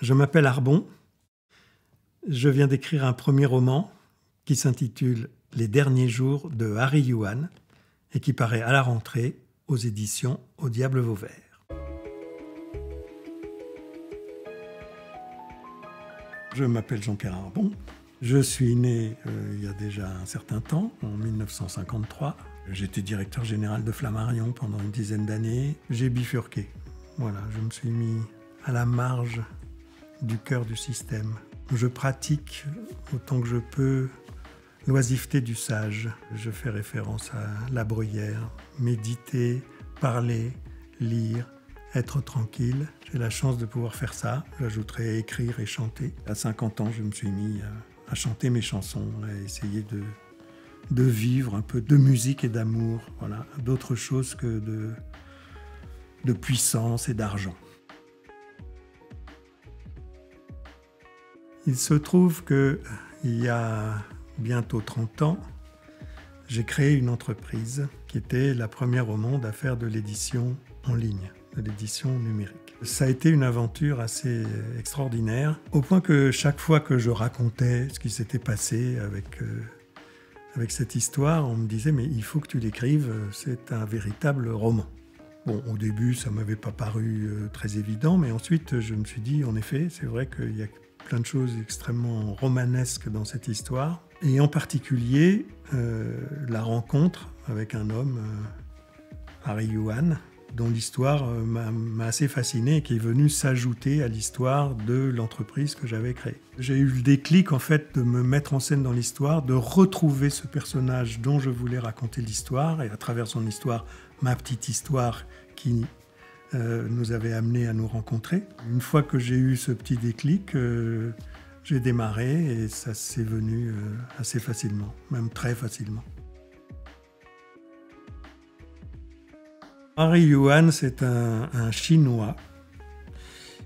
Je m'appelle Arbon. Je viens d'écrire un premier roman qui s'intitule « Les derniers jours » de Harry Yuan et qui paraît à la rentrée aux éditions Au Diable Vauvert. Je m'appelle Jean-Pierre Arbon. Je suis né il y a déjà un certain temps, en 1953. J'étais directeur général de Flammarion pendant une dizaine d'années. J'ai bifurqué. Voilà, je me suis mis à la marge du cœur du système. Je pratique autant que je peux l'oisiveté du sage. Je fais référence à La Bruyère. Méditer, parler, lire, être tranquille. J'ai la chance de pouvoir faire ça. J'ajouterai écrire et chanter. À 50 ans, je me suis mis à chanter mes chansons, à essayer de vivre un peu de musique et d'amour. Voilà, d'autre chose que de puissance et d'argent. Il se trouve qu'il y a bientôt 30 ans, j'ai créé une entreprise qui était la première au monde à faire de l'édition en ligne, de l'édition numérique. Ça a été une aventure assez extraordinaire, au point que chaque fois que je racontais ce qui s'était passé avec cette histoire, on me disait « mais il faut que tu l'écrives, c'est un véritable roman ». Bon, au début, ça ne m'avait pas paru très évident, mais ensuite, je me suis dit, en effet, c'est vrai qu'il y a plein de choses extrêmement romanesques dans cette histoire, et en particulier la rencontre avec un homme, Harry Yuan, dont l'histoire m'a assez fasciné et qui est venu s'ajouter à l'histoire de l'entreprise que j'avais créée. J'ai eu le déclic en fait de me mettre en scène dans l'histoire, de retrouver ce personnage dont je voulais raconter l'histoire, et à travers son histoire, ma petite histoire qui nous avait amené à nous rencontrer. Une fois que j'ai eu ce petit déclic, j'ai démarré et ça s'est venu assez facilement, même très facilement. Harry Yuan, c'est un Chinois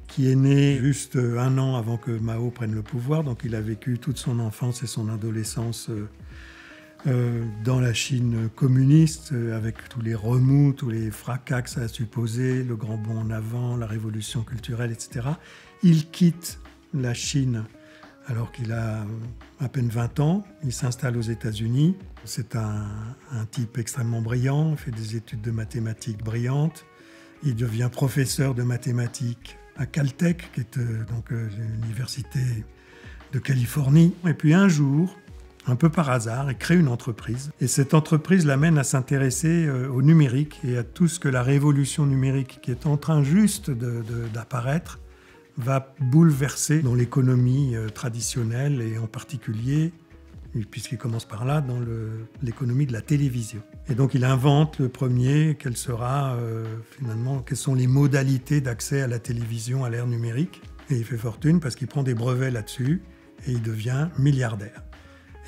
qui est né juste un an avant que Mao prenne le pouvoir, donc il a vécu toute son enfance et son adolescence dans la Chine communiste, avec tous les remous, tous les fracas que ça a supposé, le grand bond en avant, la révolution culturelle, etc. Il quitte la Chine alors qu'il a à peine 20 ans. Il s'installe aux États-Unis. C'est un type extrêmement brillant, il fait des études de mathématiques brillantes. Il devient professeur de mathématiques à Caltech, qui est donc l'université de Californie. Et puis un jour, un peu par hasard, il crée une entreprise. Et cette entreprise l'amène à s'intéresser au numérique et à tout ce que la révolution numérique qui est en train juste d'apparaître va bouleverser dans l'économie traditionnelle et en particulier, puisqu'il commence par là, dans l'économie de la télévision. Et donc il invente le premier, quelles sont les modalités d'accès à la télévision à l'ère numérique. Et il fait fortune parce qu'il prend des brevets là-dessus et il devient milliardaire.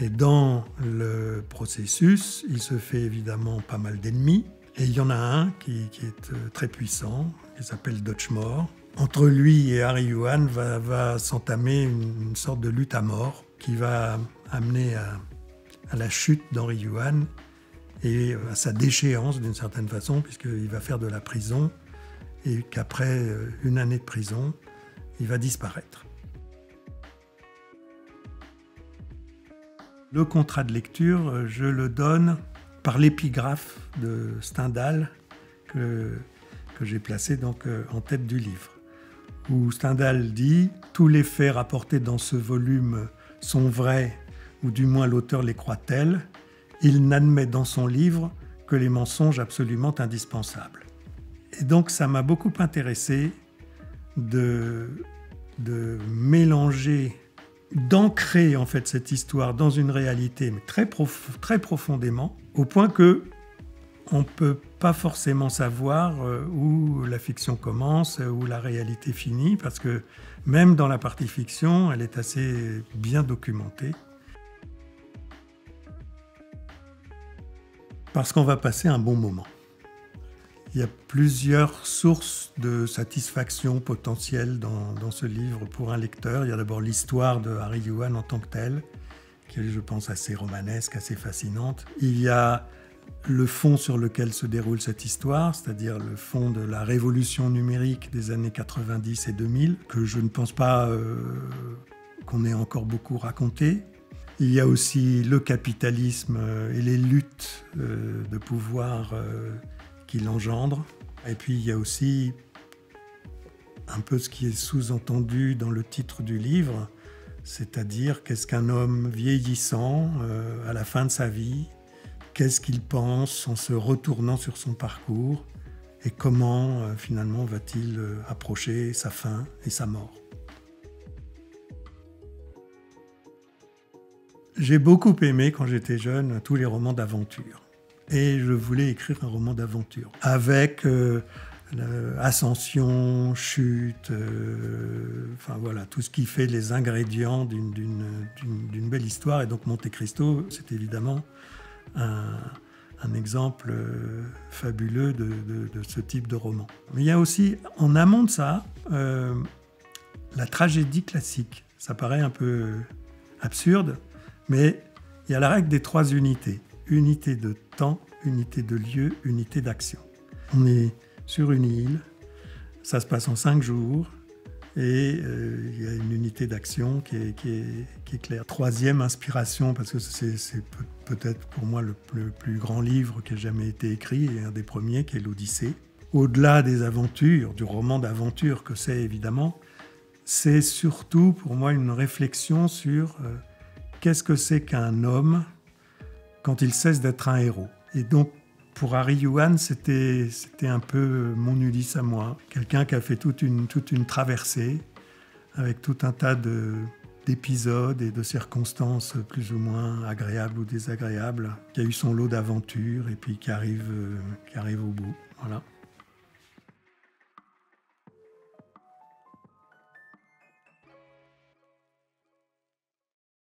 Et dans le processus, il se fait évidemment pas mal d'ennemis. Et il y en a un qui est très puissant, qui s'appelle Dutchmore. Entre lui et Harry Yuan va s'entamer une sorte de lutte à mort qui va amener à la chute d'Henry Yuan et à sa déchéance d'une certaine façon, puisqu'il va faire de la prison et qu'après une année de prison, il va disparaître. Le contrat de lecture, je le donne par l'épigraphe de Stendhal que j'ai placé donc en tête du livre, où Stendhal dit « Tous les faits rapportés dans ce volume sont vrais, ou du moins l'auteur les croit tels. Il n'admet dans son livre que les mensonges absolument indispensables. » Et donc ça m'a beaucoup intéressé de mélanger, d'ancrer en fait cette histoire dans une réalité, mais très profondément, au point que on ne peut pas forcément savoir où la fiction commence, où la réalité finit, parce que même dans la partie fiction, elle est assez bien documentée. Parce qu'on va passer un bon moment. Il y a plusieurs sources de satisfaction potentielle dans ce livre pour un lecteur. Il y a d'abord l'histoire de Harry Yuan en tant que telle, qui est, je pense, assez romanesque, assez fascinante. Il y a le fond sur lequel se déroule cette histoire, c'est-à-dire le fond de la révolution numérique des années 90 et 2000, que je ne pense pas qu'on ait encore beaucoup raconté. Il y a aussi le capitalisme et les luttes de pouvoir qu'il engendre. Et puis il y a aussi un peu ce qui est sous-entendu dans le titre du livre, c'est-à-dire qu'est-ce qu'un homme vieillissant à la fin de sa vie, qu'est-ce qu'il pense en se retournant sur son parcours et comment finalement va-t-il approcher sa fin et sa mort. J'ai beaucoup aimé quand j'étais jeune tous les romans d'aventure et je voulais écrire un roman d'aventure avec ascension, chute, enfin voilà, tout ce qui fait les ingrédients d'une belle histoire. Et donc Monte Cristo, c'est évidemment un exemple fabuleux de ce type de roman. Mais il y a aussi, en amont de ça, la tragédie classique. Ça paraît un peu absurde, mais il y a la règle des 3 unités. Unité de temps, unité de lieu, unité d'action. On est sur une île, ça se passe en 5 jours, et il y a une unité d'action qui est claire. 3e inspiration, parce que c'est peut-être pour moi le plus grand livre qui ait jamais été écrit, et un des premiers, qui est l'Odyssée. Au-delà des aventures, du roman d'aventure que c'est évidemment, c'est surtout pour moi une réflexion sur qu'est-ce que c'est qu'un homme quand il cesse d'être un héros. Et donc, pour Harry Yuan, c'était un peu mon Ulysse à moi. Quelqu'un qui a fait toute une traversée avec tout un tas d'épisodes et de circonstances plus ou moins agréables ou désagréables, qui a eu son lot d'aventures et puis qui arrive au bout. Voilà.